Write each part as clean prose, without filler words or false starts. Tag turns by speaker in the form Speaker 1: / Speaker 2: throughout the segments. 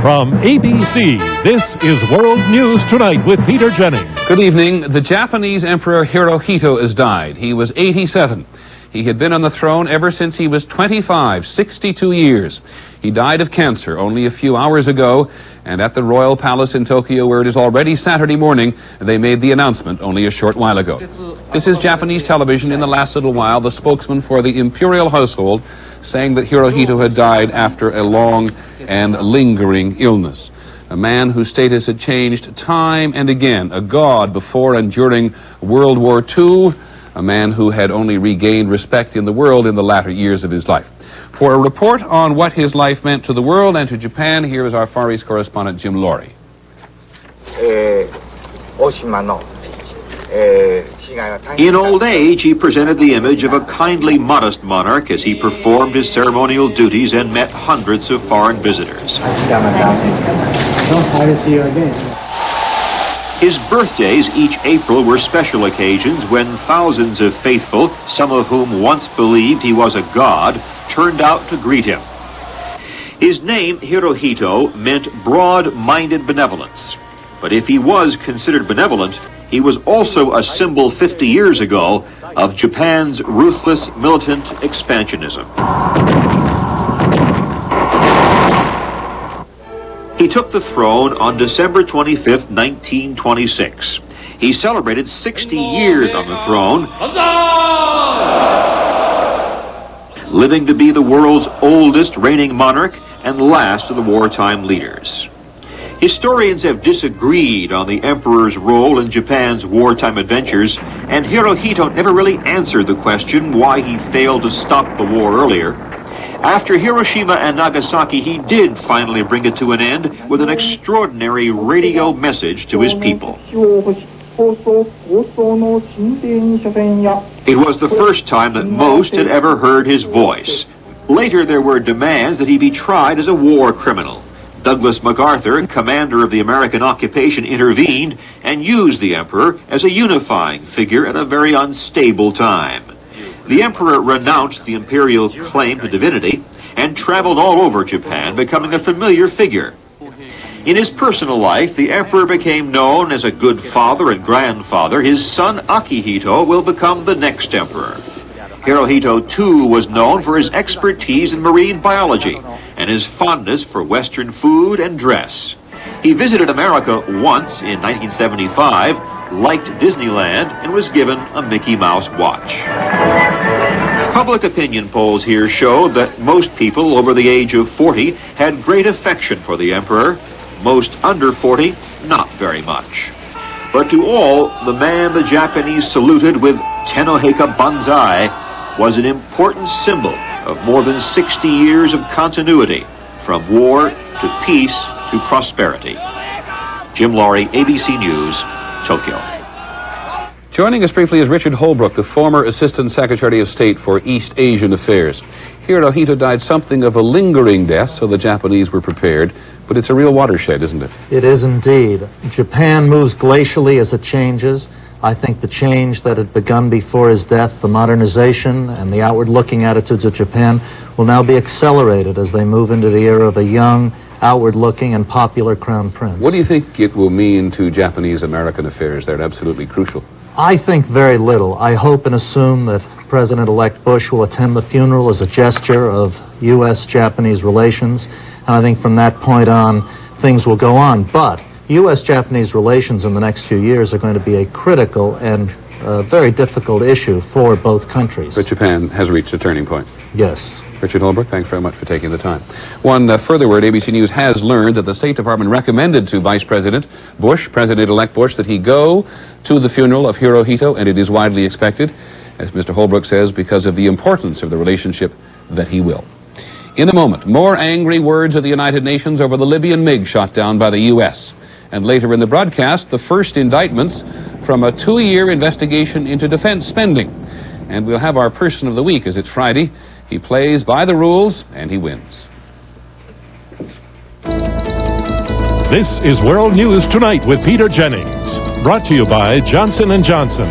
Speaker 1: From ABC, this is World News Tonight with Peter Jennings.
Speaker 2: Good evening. The Japanese Emperor Hirohito has died. He was 87. He had been on the throne ever since he was 25, 62 years. He died of cancer only a few hours ago, and at the Royal Palace in Tokyo, where it is already Saturday morning, they made the announcement only a short while ago. This is Japanese television. In the last little while, the spokesman for the imperial household saying that Hirohito had died after a long and lingering illness. A man whose status had changed time and again, a god before and during World War II, a man who had only regained respect in the world in the latter years of his life. For a report on what his life meant to the world and to Japan, here is our Far East correspondent, Jim Laurie.
Speaker 3: In old age, he presented the image of a kindly, modest monarch as he performed his ceremonial duties and met hundreds of foreign visitors. His birthdays each April were special occasions when thousands of faithful, some of whom once believed he was a god, turned out to greet him. His name, Hirohito, meant broad-minded benevolence. But if he was considered benevolent, he was also a symbol 50 years ago of Japan's ruthless militant expansionism. He took the throne on December 25th, 1926. He celebrated 60 years on the throne, living to be the world's oldest reigning monarch and last of the wartime leaders. Historians have disagreed on the emperor's role in Japan's wartime adventures, and Hirohito never really answered the question why he failed to stop the war earlier. After Hiroshima and Nagasaki, he did finally bring it to an end with an extraordinary radio message to his people. It was the first time that most had ever heard his voice. Later, there were demands that he be tried as a war criminal. Douglas MacArthur, commander of the American occupation, intervened and used the emperor as a unifying figure at a very unstable time. The emperor renounced the imperial claim to divinity and traveled all over Japan, becoming a familiar figure. In his personal life, the emperor became known as a good father and grandfather. His son Akihito will become the next emperor. Hirohito, too, was known for his expertise in marine biology and his fondness for Western food and dress. He visited America once in 1975, liked Disneyland, and was given a Mickey Mouse watch. Public opinion polls here show that most people over the age of 40 had great affection for the emperor. Most under 40, not very much. But to all, the man the Japanese saluted with Tenoheika Banzai was an important symbol of more than 60 years of continuity, from war to peace to prosperity. Jim Laurie, ABC News, Tokyo.
Speaker 2: Joining us briefly is Richard Holbrooke, the former Assistant Secretary of State for East Asian Affairs. Hirohito died something of a lingering death, so the Japanese were prepared, but it's a real watershed, isn't it?
Speaker 4: It is indeed. Japan moves glacially as it changes. I think the change that had begun before his death, the modernization and the outward-looking attitudes of Japan, will now be accelerated as they move into the era of a young, outward-looking and popular crown prince.
Speaker 2: What do you think it will mean to Japanese-American affairs? They're absolutely crucial.
Speaker 4: I think very little. I hope and assume that President-elect Bush will attend the funeral as a gesture of U.S.-Japanese relations, and I think from that point on, things will go on. But U.S.-Japanese relations in the next few years are going to be a critical and very difficult issue for both countries.
Speaker 2: But Japan has reached a turning point.
Speaker 4: Yes.
Speaker 2: Richard Holbrooke, thanks very much for taking the time. One further word, ABC News has learned that the State Department recommended to Vice President Bush, President-elect Bush, that he go to the funeral of Hirohito, and it is widely expected, as Mr. Holbrooke says, because of the importance of the relationship, that he will. In a moment, more angry words of the United Nations over the Libyan MiG shot down by the U.S., and later in the broadcast, the first indictments from a 2-year investigation into defense spending. And we'll have our Person of the Week, as it's Friday. He plays by the rules, and he wins.
Speaker 1: This is World News Tonight with Peter Jennings. Brought to you by Johnson & Johnson.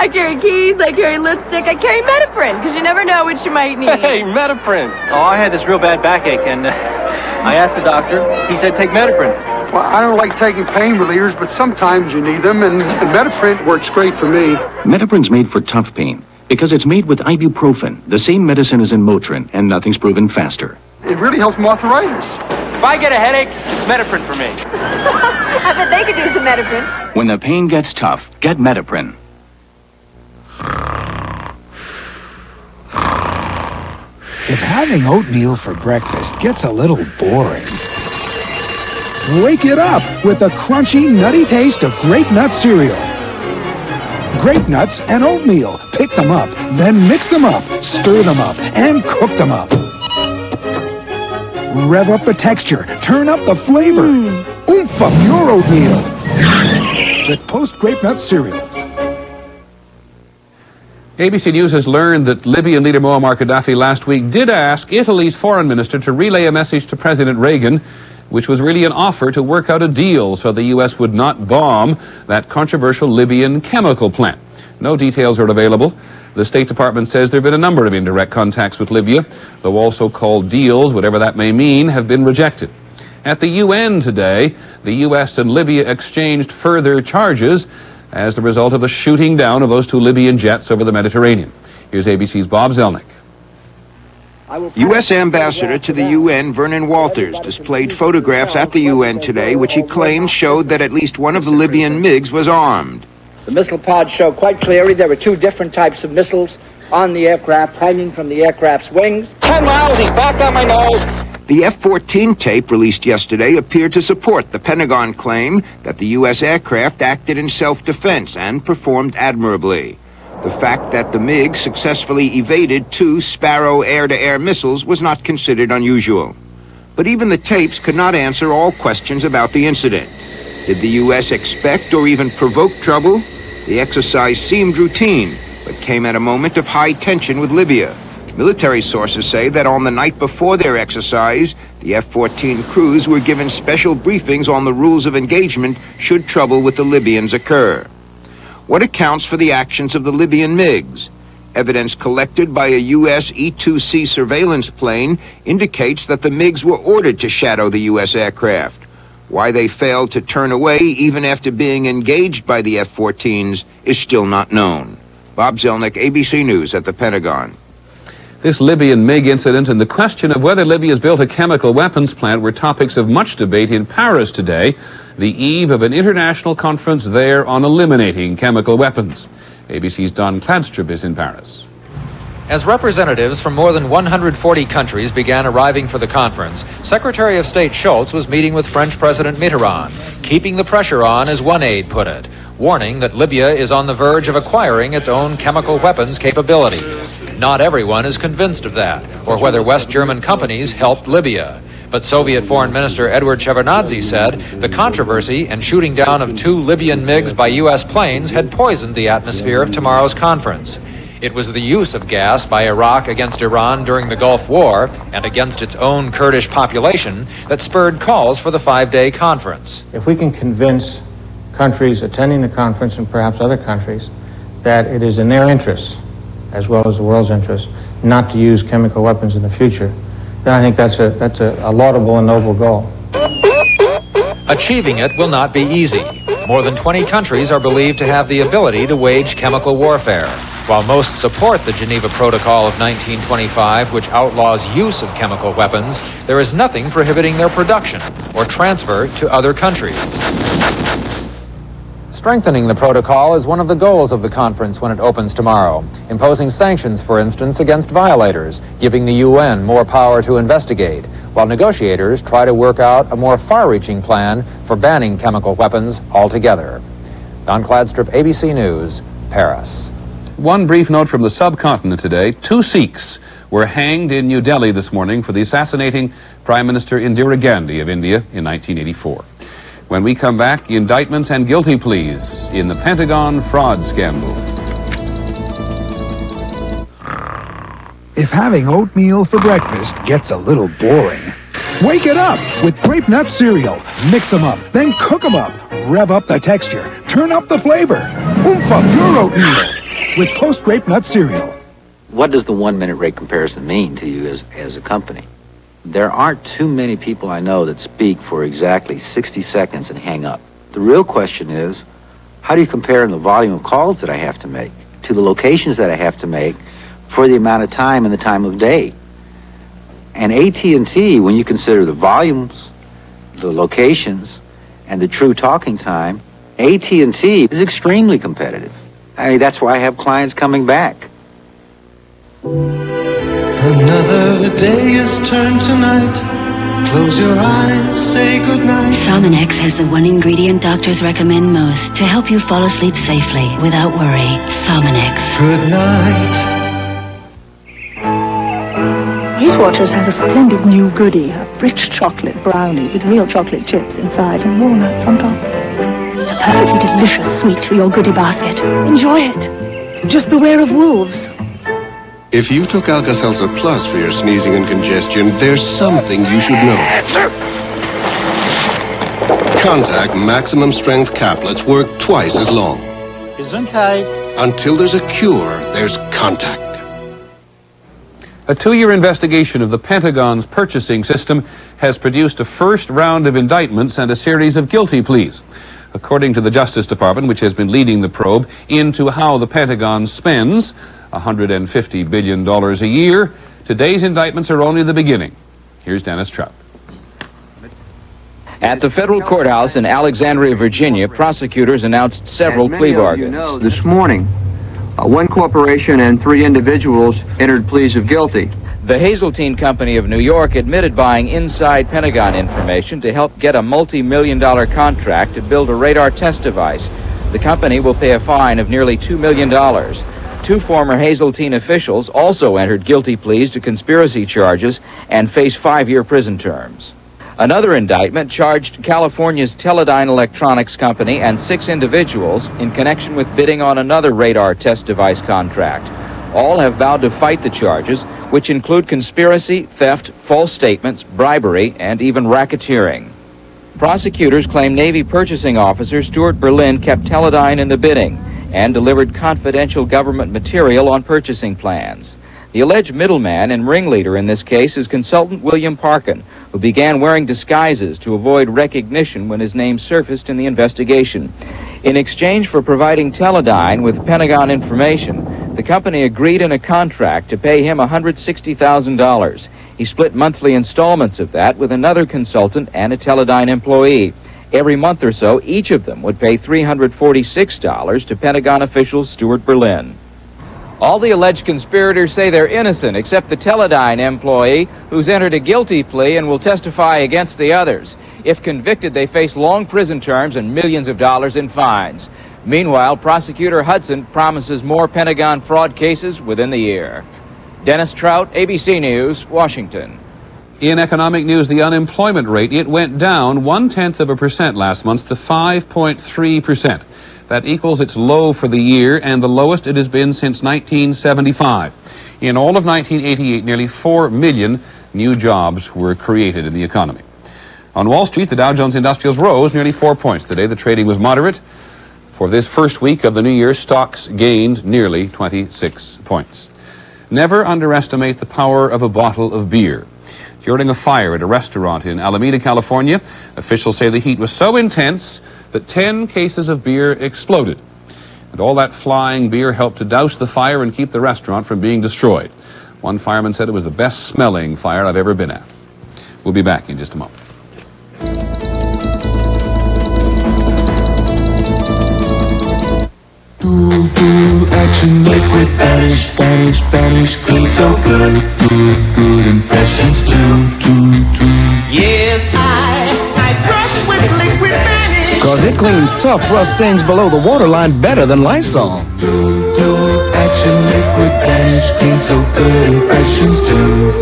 Speaker 5: I carry keys, I carry lipstick, I carry Metaprin, because you never know which you might need.
Speaker 6: Hey, Metaprin. Oh, I had this real bad backache, and I asked the doctor. He said take Metaprin.
Speaker 7: Well, I don't like taking pain relievers, but sometimes you need them, and the Metaprin works great for me.
Speaker 8: Metaprin's made for tough pain because it's made with ibuprofen, the same medicine as in Motrin, and nothing's proven faster.
Speaker 7: It really helps my arthritis.
Speaker 6: If I get a headache, it's Metaprin for me.
Speaker 5: I bet they could do some Metaprin.
Speaker 8: When the pain gets tough, get Metaprin.
Speaker 9: If having oatmeal for breakfast gets a little boring, wake it up with a crunchy, nutty taste of Grape Nut cereal. Grape nuts and oatmeal. Pick them up, then mix them up, stir them up, and cook them up. Rev up the texture, turn up the flavor. Oomph up your oatmeal with Post Grape Nut cereal.
Speaker 2: ABC News has learned that Libyan leader Muammar Gaddafi last week did ask Italy's foreign minister to relay a message to President Reagan, which was really an offer to work out a deal so the U.S. would not bomb that controversial Libyan chemical plant. No details are available. The State Department says there have been a number of indirect contacts with Libya, though all so-called deals, whatever that may mean, have been rejected. At the UN today, the U.S. and Libya exchanged further charges as the result of the shooting down of those two Libyan jets over the Mediterranean. Here's ABC's Bob Zelnick.
Speaker 10: U.S. Ambassador to the UN, Vernon Walters, displayed photographs at the UN today which he claimed showed that at least one of the Libyan MiGs was armed.
Speaker 11: The missile pods show quite clearly there were two different types of missiles on the aircraft, hanging from the aircraft's wings.
Speaker 6: 10 miles, he's back on my nose.
Speaker 10: The F-14 tape released yesterday appeared to support the Pentagon claim that the U.S. aircraft acted in self-defense and performed admirably. The fact that the MiG successfully evaded two Sparrow air-to-air missiles was not considered unusual. But even the tapes could not answer all questions about the incident. Did the U.S. expect or even provoke trouble? The exercise seemed routine, but came at a moment of high tension with Libya. Military sources say that on the night before their exercise, the F-14 crews were given special briefings on the rules of engagement should trouble with the Libyans occur. What accounts for the actions of the Libyan MiGs? Evidence collected by a U.S. E-2C surveillance plane indicates that the MiGs were ordered to shadow the U.S. aircraft. Why they failed to turn away even after being engaged by the F-14s is still not known. Bob Zelnick, ABC News at the Pentagon.
Speaker 2: This Libyan MiG incident and the question of whether Libya's built a chemical weapons plant were topics of much debate in Paris today, the eve of an international conference there on eliminating chemical weapons. ABC's Don Kladstrup is in Paris.
Speaker 12: As representatives from more than 140 countries began arriving for the conference, Secretary of State Scholz was meeting with French President Mitterrand, keeping the pressure on, as one aide put it, warning that Libya is on the verge of acquiring its own chemical weapons capability. Not everyone is convinced of that, or whether West German companies helped Libya. But Soviet Foreign Minister Eduard Shevardnadze said the controversy and shooting down of two Libyan MiGs by U.S. planes had poisoned the atmosphere of tomorrow's conference. It was the use of gas by Iraq against Iran during the Gulf War and against its own Kurdish population that spurred calls for the five-day conference.
Speaker 13: If we can convince countries attending the conference and perhaps other countries that it is in their interests, as well as the world's interest, not to use chemical weapons in the future, then I think that's a laudable and noble goal.
Speaker 12: Achieving it will not be easy. More than 20 countries are believed to have the ability to wage chemical warfare. While most support the Geneva Protocol of 1925, which outlaws use of chemical weapons, there is nothing prohibiting their production or transfer to other countries. Strengthening the protocol is one of the goals of the conference when it opens tomorrow, imposing sanctions, for instance, against violators, giving the UN more power to investigate, while negotiators try to work out a more far-reaching plan for banning chemical weapons altogether. Don Kladstrup, ABC News, Paris.
Speaker 2: One brief note from the subcontinent today. 2 Sikhs were hanged in New Delhi this morning for the assassinating Prime Minister Indira Gandhi of India in 1984. When we come back, indictments and guilty pleas in the Pentagon fraud scandal.
Speaker 9: If having oatmeal for breakfast gets a little boring, wake it up with Grape Nut cereal. Mix them up, then cook them up. Rev up the texture, turn up the flavor. Oomph up your oatmeal with Post Grape Nut Cereal.
Speaker 14: What does the 1 minute rate comparison mean to you as a company? There aren't too many people I know that speak for exactly 60 seconds and hang up. The real question is, how do you compare in the volume of calls that I have to make to the locations that I have to make for the amount of time and the time of day? And AT&T, when you consider the volumes, the locations, and the true talking time, AT&T is extremely competitive. I mean, that's why I have clients coming back.
Speaker 15: Another day is turned to night. Close your eyes, say goodnight.
Speaker 16: Sominex has the one ingredient doctors recommend most to help you fall asleep safely without worry. Sominex.
Speaker 15: Good night.
Speaker 17: Weight Watchers has a splendid new goodie, a rich chocolate brownie with real chocolate chips inside and walnuts on top. It's a perfectly delicious sweet for your goodie basket. Enjoy it. Just beware of wolves.
Speaker 18: If you took Alka-Seltzer Plus for your sneezing and congestion, there's something you should know. Contact maximum strength caplets work twice as long.
Speaker 13: Gesundheit.
Speaker 18: Until there's a cure, there's contact.
Speaker 2: A 2-year investigation of the Pentagon's purchasing system has produced a first round of indictments and a series of guilty pleas. According to the Justice Department, which has been leading the probe into how the Pentagon spends $150 billion a year, today's indictments are only the beginning. Here's Dennis Trout.
Speaker 19: At the federal courthouse in Alexandria, Virginia, prosecutors announced several plea bargains.
Speaker 20: This morning, one corporation and 3 individuals entered pleas of guilty.
Speaker 19: The Hazeltine Company of New York admitted buying inside Pentagon information to help get a multi-million-dollar contract to build a radar test device. The company will pay a fine of nearly $2 million. 2 former Hazeltine officials also entered guilty pleas to conspiracy charges and face 5-year prison terms. Another indictment charged California's Teledyne Electronics Company and 6 individuals in connection with bidding on another radar test device contract. All have vowed to fight the charges, which include conspiracy, theft, false statements, bribery, and even racketeering. Prosecutors claim Navy purchasing officer Stuart Berlin kept Teledyne in the bidding and delivered confidential government material on purchasing plans. The alleged middleman and ringleader in this case is consultant William Parkin, who began wearing disguises to avoid recognition when his name surfaced in the investigation. In exchange for providing Teledyne with Pentagon information, the company agreed in a contract to pay him $160,000. He split monthly installments of that with another consultant and a Teledyne employee. Every month or so, each of them would pay $346 to Pentagon official Stuart Berlin. All the alleged conspirators say they're innocent, except the Teledyne employee, who's entered a guilty plea and will testify against the others. If convicted, they face long prison terms and millions of dollars in fines. Meanwhile, Prosecutor Hudson promises more Pentagon fraud cases within the year. Dennis Trout, ABC News, Washington.
Speaker 2: In economic news, the unemployment rate, it went down 0.1% last month to 5.3%. That equals its low for the year and the lowest it has been since 1975. In all of 1988, nearly 4 million new jobs were created in the economy. On Wall Street, the Dow Jones Industrials rose nearly 4 points today. The trading was moderate. For this first week of the new year, stocks gained nearly 26 points. Never underestimate the power of a bottle of beer. During a fire at a restaurant in Alameda, California, officials say the heat was so intense that 10 cases of beer exploded. And all that flying beer helped to douse the fire and keep the restaurant from being destroyed. One fireman said it was the best smelling fire I've ever been at. We'll be back in just a moment.
Speaker 15: Action liquid vanish, vanish, vanish, clean so good, good, good impressions too. Yes, I brush with liquid vanish.
Speaker 21: Cause it cleans tough rust stains below the waterline better than Lysol.
Speaker 15: Action liquid vanish, clean so good impressions too.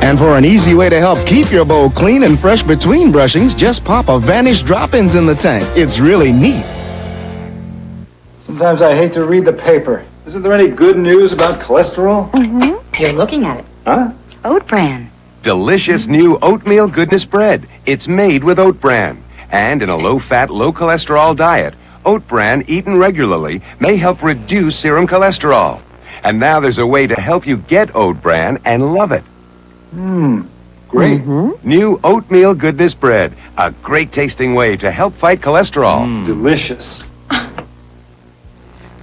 Speaker 21: And for an easy way to help keep your bowl clean and fresh between brushings, just pop a Vanish drop-ins in the tank. It's really neat.
Speaker 22: Sometimes I hate to read the paper. Isn't there any good news about cholesterol?
Speaker 23: Mm-hmm. You're looking at it.
Speaker 22: Huh?
Speaker 23: Oat Bran.
Speaker 24: Delicious new oatmeal goodness bread. It's made with Oat Bran. And in a low-fat, low-cholesterol diet, Oat Bran, eaten regularly, may help reduce serum cholesterol. And now there's a way to help you get Oat Bran and love it.
Speaker 22: Great.
Speaker 24: New Oatmeal Goodness Bread, a great tasting way to help fight cholesterol.
Speaker 22: Delicious.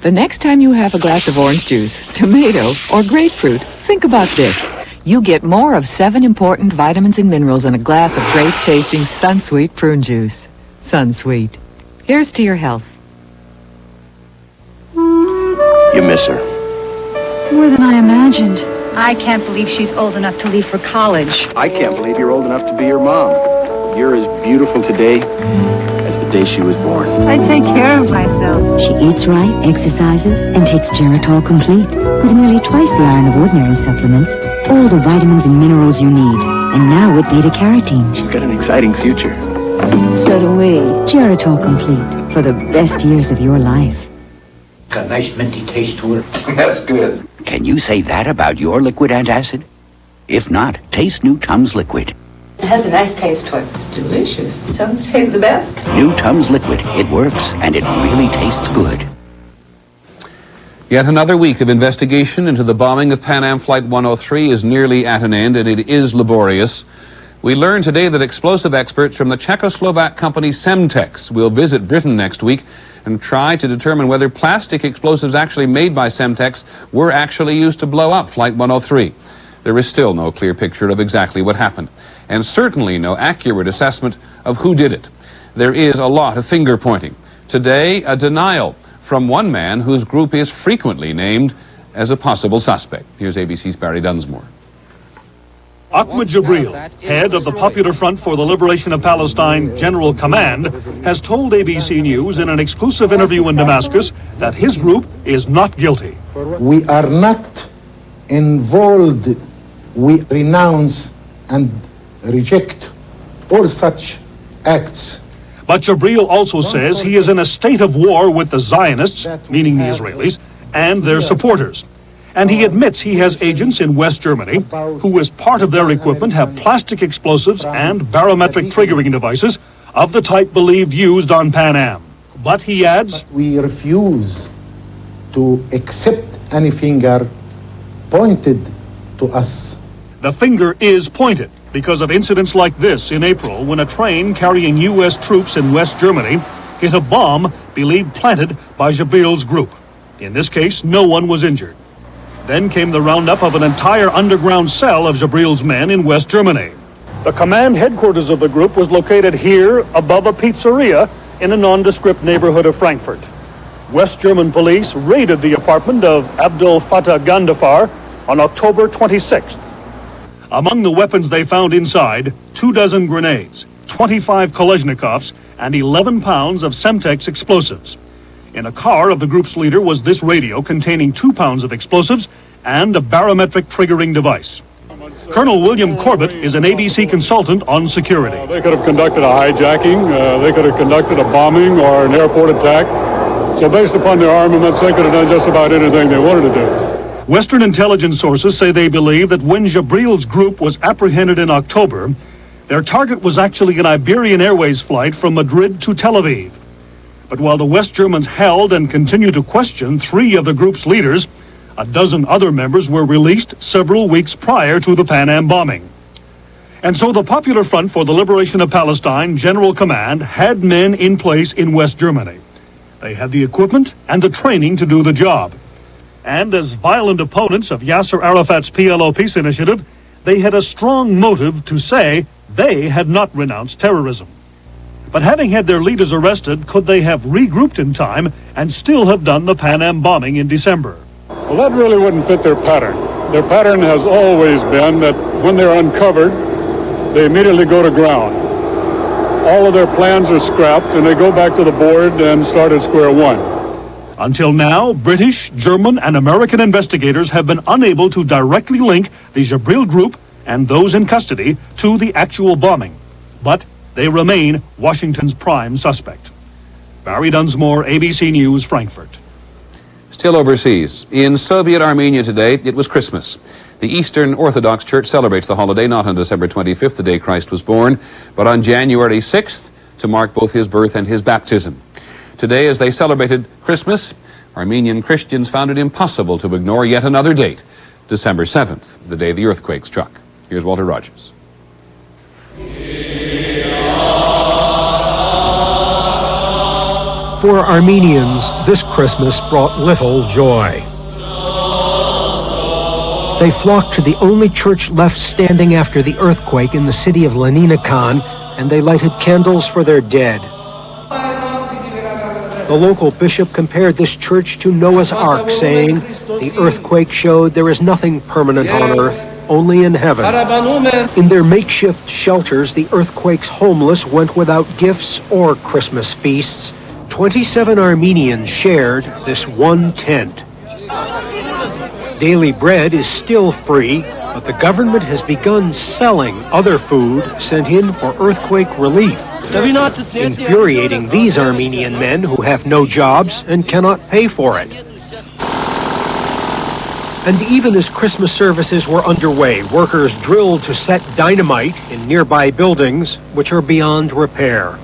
Speaker 1: The next time you have a glass of orange juice, tomato, or grapefruit, think about this. You get more of 7 important vitamins and minerals in a glass of great-tasting Sunsweet prune juice. Sunsweet. Here's to your health.
Speaker 8: You miss her.
Speaker 23: More than I imagined. I can't believe she's old enough to leave for college.
Speaker 8: I can't believe you're old enough to be your mom. You're as beautiful today as the day she was born.
Speaker 23: I take care of myself.
Speaker 16: She eats right, exercises, and takes Geritol Complete, with nearly twice the iron of ordinary supplements, all the vitamins and minerals you need, and now with beta-carotene.
Speaker 8: She's got an exciting future.
Speaker 16: So do we. Geritol Complete, for the best years of your life.
Speaker 3: Got a nice minty taste to it.
Speaker 24: That's good.
Speaker 3: Can you say that about your liquid antacid? If not, taste new Tums Liquid.
Speaker 4: It has a nice taste to it. It's delicious. Tums tastes the best.
Speaker 3: New Tums Liquid. It works, and it really tastes good.
Speaker 2: Yet another week of investigation into the bombing of Pan Am Flight 103 is nearly at an end, and it is laborious. We learned today that explosive experts from the Czechoslovak company Semtex will visit Britain next week and try to determine whether plastic explosives actually made by Semtex were actually used to blow up Flight 103. There is still no clear picture of exactly what happened, and certainly no accurate assessment of who did it. There is a lot of finger-pointing. Today, a denial from one man whose group is frequently named as a possible suspect. Here's ABC's Barry Dunsmore.
Speaker 7: Ahmed Jibril, head of the Popular Front for the Liberation of Palestine General Command, has told ABC News in an exclusive interview in Damascus that his group is not guilty.
Speaker 25: We are not involved. We renounce and reject all such acts.
Speaker 7: But Jibril also says he is in a state of war with the Zionists, meaning the Israelis, and their supporters. And he admits he has agents in West Germany who, as part of their equipment, have plastic explosives and barometric triggering devices of the type believed used on Pan Am. But he adds,
Speaker 25: we refuse to accept any finger pointed to us.
Speaker 7: The finger is pointed because of incidents like this in April when a train carrying U.S. troops in West Germany hit a bomb believed planted by Jibril's group. In this case, no one was injured. Then came the roundup of an entire underground cell of Jibril's men in West Germany. The command headquarters of the group was located here above a pizzeria in a nondescript neighborhood of Frankfurt. West German police raided the apartment of Abdel Fattah Gandafar on October 26th. Among the weapons they found inside, 24 grenades, 25 Kalashnikovs, and 11 pounds of Semtex explosives. In a car of the group's leader was this radio containing 2 pounds of explosives and a barometric triggering device. Colonel William Corbett is an ABC consultant on security.
Speaker 26: They could have conducted a hijacking, they could have conducted a bombing or an airport attack. So based upon their armaments, they could have done just about anything they wanted to do.
Speaker 7: Western intelligence sources say they believe that when Jibril's group was apprehended in October, their target was actually an Iberian Airways flight from Madrid to Tel Aviv. But while the West Germans held and continue to question 3 of the group's leaders, a dozen other members were released several weeks prior to the Pan Am bombing. And so the Popular Front for the Liberation of Palestine General Command had men in place in West Germany. They had the equipment and the training to do the job. And as violent opponents of Yasser Arafat's PLO peace initiative, they had a strong motive to say they had not renounced terrorism. But having had their leaders arrested, could they have regrouped in time and still have done the Pan Am bombing in December?
Speaker 26: Well, that really wouldn't fit their pattern. Their pattern has always been that when they're uncovered, they immediately go to ground. All of their plans are scrapped and they go back to the board and start at square one.
Speaker 7: Until now, British, German, and American investigators have been unable to directly link the Jibril group and those in custody to the actual bombing. But they remain Washington's prime suspect. Barry Dunsmore, ABC News, Frankfurt.
Speaker 2: Still overseas, in Soviet Armenia today, it was Christmas. The Eastern Orthodox Church celebrates the holiday not on December 25th, the day Christ was born, but on January 6th to mark both his birth and his baptism. Today, as they celebrated Christmas, Armenian Christians found it impossible to ignore yet another date, December 7th, the day the earthquake struck. Here's Walter Rogers.
Speaker 5: For Armenians, this Christmas brought little joy. They flocked to the only church left standing after the earthquake in the city of Leninakan, and they lighted candles for their dead. The local bishop compared this church to Noah's Ark, saying, "The earthquake showed there is nothing permanent on earth, only in heaven." In their makeshift shelters, the earthquake's homeless went without gifts or Christmas feasts. 27 Armenians shared this one tent. Daily bread is still free, but the government has begun selling other food sent in for earthquake relief, infuriating these Armenian men who have no jobs and cannot pay for it. And even as Christmas services were underway, workers drilled to set dynamite in nearby buildings which are beyond repair.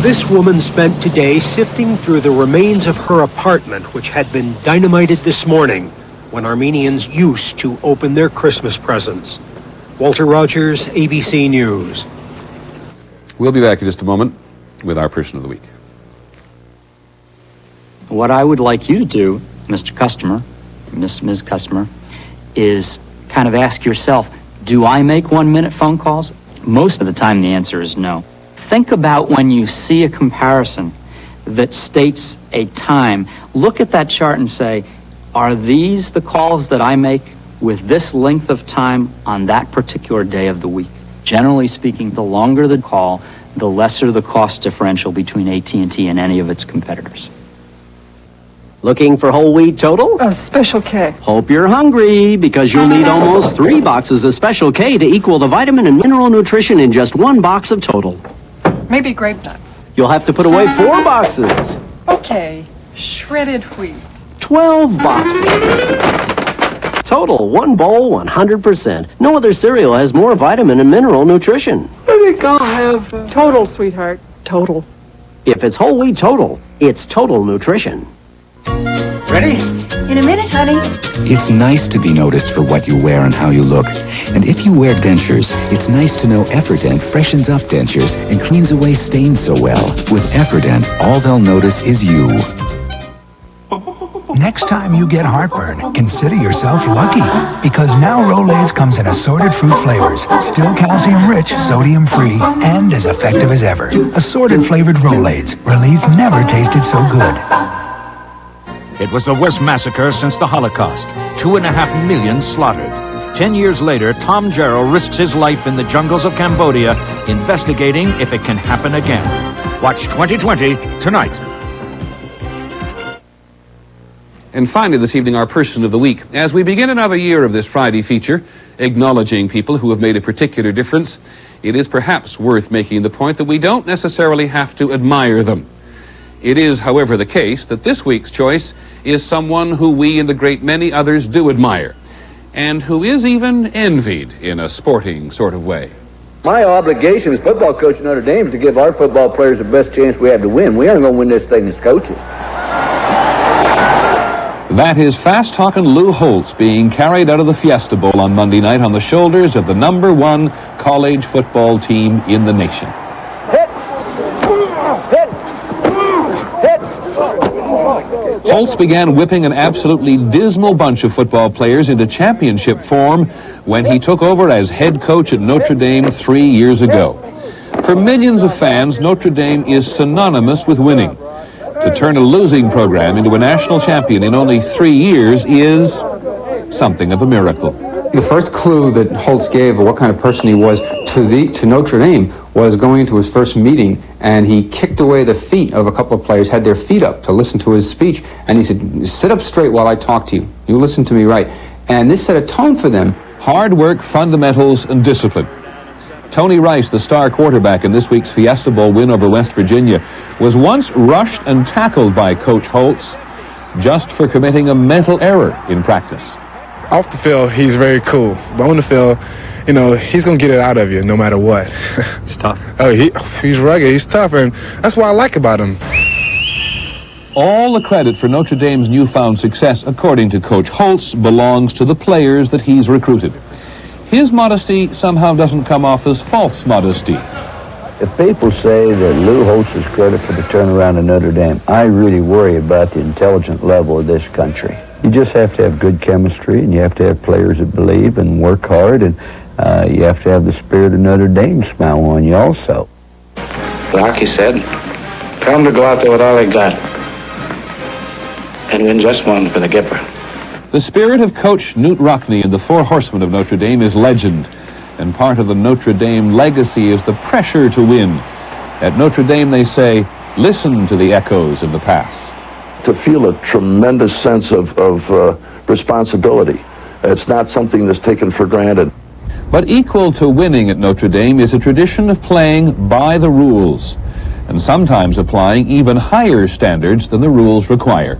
Speaker 5: This woman spent today sifting through the remains of her apartment, which had been dynamited this morning when Armenians used to open their Christmas presents. Walter Rogers, ABC News.
Speaker 2: We'll be back in just a moment with our Person of the Week.
Speaker 6: What I would like you to do, Mr. Customer, Ms. Customer, is kind of ask yourself, do I make 1-minute phone calls? Most of the time the answer is no. Think about when you see a comparison that states a time. Look at that chart and say, are these the calls that I make with this length of time on that particular day of the week? Generally speaking, the longer the call, the lesser the cost differential between AT&T and any of its competitors.
Speaker 9: Looking for whole wheat total?
Speaker 10: Special K.
Speaker 9: Hope you're hungry, because you'll need almost 3 boxes of Special K to equal the vitamin and mineral nutrition in just 1 box of total.
Speaker 10: Maybe grape nuts.
Speaker 9: You'll have to put away 4 boxes.
Speaker 10: Okay. Shredded wheat.
Speaker 9: 12 boxes. Total, 1 bowl, 100%. No other cereal has more vitamin and mineral nutrition.
Speaker 10: I think I'll have Total, sweetheart. Total.
Speaker 9: If it's whole wheat total, it's total nutrition. Ready?
Speaker 16: In a minute, honey.
Speaker 11: It's nice to be noticed for what you wear and how you look. And if you wear dentures, it's nice to know Efferdent freshens up dentures and cleans away stains so well. With Efferdent, all they'll notice is you.
Speaker 12: Next time you get heartburn, consider yourself lucky, because now Rolaids comes in assorted fruit flavors, still calcium-rich, sodium-free, and as effective as ever. Assorted flavored Rolaids. Relief never tasted so good.
Speaker 27: It was the worst massacre since the Holocaust. 2.5 million slaughtered. 10 years later, Tom Jarrell risks his life in the jungles of Cambodia, investigating if it can happen again. Watch 2020 tonight.
Speaker 2: And finally this evening, our Person of the Week. As we begin another year of this Friday feature, acknowledging people who have made a particular difference, it is perhaps worth making the point that we don't necessarily have to admire them. It is, however, the case that this week's choice is someone who we and a great many others do admire, and who is even envied in a sporting sort of way.
Speaker 28: My obligation as football coach at Notre Dame is to give our football players the best chance we have to win. We aren't going to win this thing as coaches.
Speaker 2: That is fast-talking Lou Holtz being carried out of the Fiesta Bowl on Monday night on the shoulders of the #1 college football team in the nation. Holtz began whipping an absolutely dismal bunch of football players into championship form when he took over as head coach at Notre Dame 3 years ago. For millions of fans, Notre Dame is synonymous with winning. To turn a losing program into a national champion in only 3 years is something of a miracle.
Speaker 29: The first clue that Holtz gave of what kind of person he was to Notre Dame was going into his first meeting, and he kicked away the feet of a couple of players, had their feet up to listen to his speech, and he said, "Sit up straight while I talk to you. You listen to me right." And this set a tone for them.
Speaker 2: Hard work, fundamentals, and discipline. Tony Rice, the star quarterback in this week's Fiesta Bowl win over West Virginia, was once rushed and tackled by Coach Holtz just for committing a mental error in practice.
Speaker 30: Off the field, he's very cool. But on the field,
Speaker 13: you know, he's going to get it out of you no matter what.
Speaker 6: He's tough.
Speaker 13: Oh, he's rugged. He's tough, and that's what I like about him.
Speaker 2: All the credit for Notre Dame's newfound success, according to Coach Holtz, belongs to the players that he's recruited. His modesty somehow doesn't come off as false modesty.
Speaker 28: If people say that Lou Holtz is credit for the turnaround of Notre Dame, I really worry about the intelligent level of this country. You just have to have good chemistry, and you have to have players that believe and work hard, and you have to have the spirit of Notre Dame smile on you also.
Speaker 14: Like he said, tell them to go out there with all they got and win just one for the Gipper.
Speaker 2: The spirit of Coach Knute Rockne and the Four Horsemen of Notre Dame is legend. And part of the Notre Dame legacy is the pressure to win. At Notre Dame, they say, listen to the echoes of the past.
Speaker 15: To feel a tremendous sense of responsibility. It's not something that's taken for granted.
Speaker 2: But equal to winning at Notre Dame is a tradition of playing by the rules, and sometimes applying even higher standards than the rules require.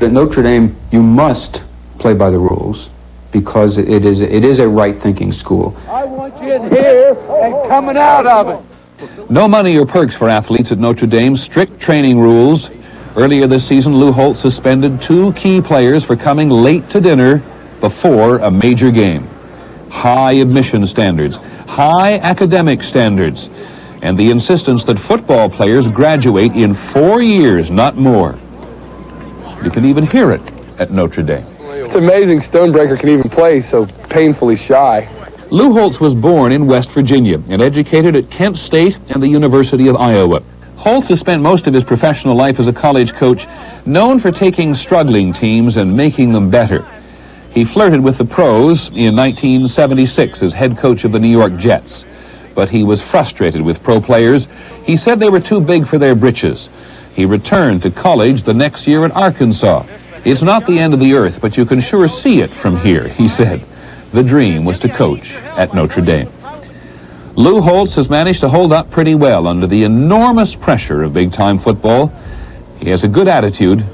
Speaker 29: At Notre Dame, you must play by the rules, because it is a right-thinking school.
Speaker 17: I want you in here and coming out of it.
Speaker 2: No money or perks for athletes at Notre Dame, strict training rules. Earlier this season, Lou Holtz suspended 2 key players for coming late to dinner before a major game. High admission standards, high academic standards, and the insistence that football players graduate in 4 years, not more. You can even hear it at Notre Dame.
Speaker 17: It's amazing Stonebreaker can even play so painfully shy.
Speaker 2: Lou Holtz was born in West Virginia and educated at Kent State and the University of Iowa. Holtz has spent most of his professional life as a college coach, known for taking struggling teams and making them better. He flirted with the pros in 1976 as head coach of the New York Jets, but he was frustrated with pro players. He said they were too big for their britches. He returned to college the next year at Arkansas. It's not the end of the earth, but you can sure see it from here, he said. The dream was to coach at Notre Dame. Lou Holtz has managed to hold up pretty well under the enormous pressure of big-time football. He has a good attitude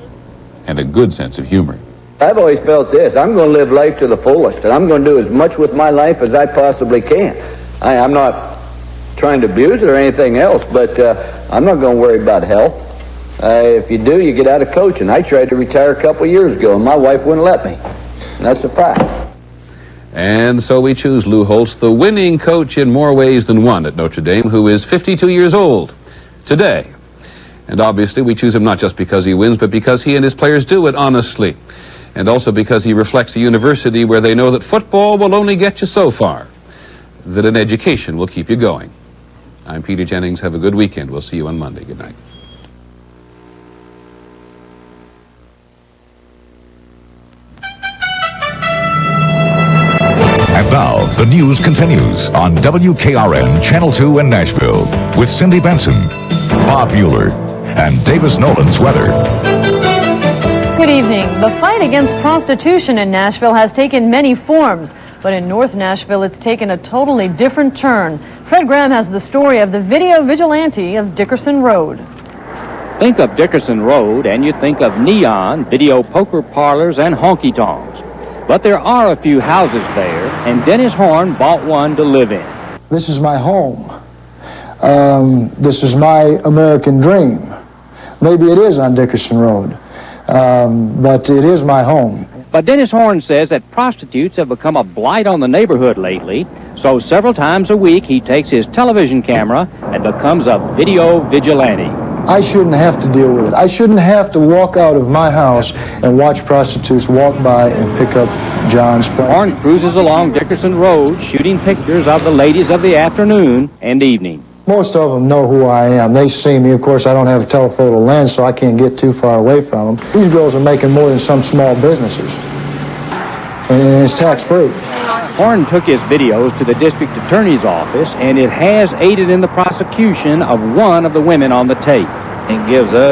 Speaker 2: and a good sense of humor.
Speaker 28: I've always felt this. I'm going to live life to the fullest, and I'm going to do as much with my life as I possibly can. I'm not trying to abuse it or anything else, but I'm not going to worry about health. If you do, you get out of coaching. I tried to retire a couple years ago, and my wife wouldn't let me. And that's a fact.
Speaker 2: And so we choose Lou Holtz, the winning coach in more ways than one at Notre Dame, who is 52 years old today. And obviously we choose him not just because he wins, but because he and his players do it honestly. And also because he reflects a university where they know that football will only get you so far, that an education will keep you going. I'm Peter Jennings. Have a good weekend. We'll see you on Monday. Good night.
Speaker 18: And now, the news continues on WKRN Channel 2 in Nashville with Cindy Benson, Bob Mueller, and Davis Nolan's weather.
Speaker 19: Good evening. The fight against prostitution in Nashville has taken many forms, but in North Nashville it's taken a totally different turn. Fred Graham has the story of the video vigilante of Dickerson Road.
Speaker 20: Think of Dickerson Road and you think of neon, video poker parlors, and honky-tonks. But there are a few houses there, and Dennis Horn bought one to live in.
Speaker 21: This is my home. This is my American dream. Maybe it is on Dickerson Road, but it is my home.
Speaker 20: But Dennis Horn says that prostitutes have become a blight on the neighborhood lately, so several times a week he takes his television camera and becomes a video vigilante.
Speaker 21: I shouldn't have to deal with it. I shouldn't have to walk out of my house and watch prostitutes walk by and pick up John's friend.
Speaker 20: Horn cruises along Dickerson Road, shooting pictures of the ladies of the afternoon and evening.
Speaker 21: Most of them know who I am. They see me. Of course, I don't have a telephoto lens, so I can't get too far away from them. These girls are making more than some small businesses, and it's tax-free.
Speaker 20: Horn took his videos to the district attorney's office, and it has aided in the prosecution of one of the women on the tape.
Speaker 28: It gives us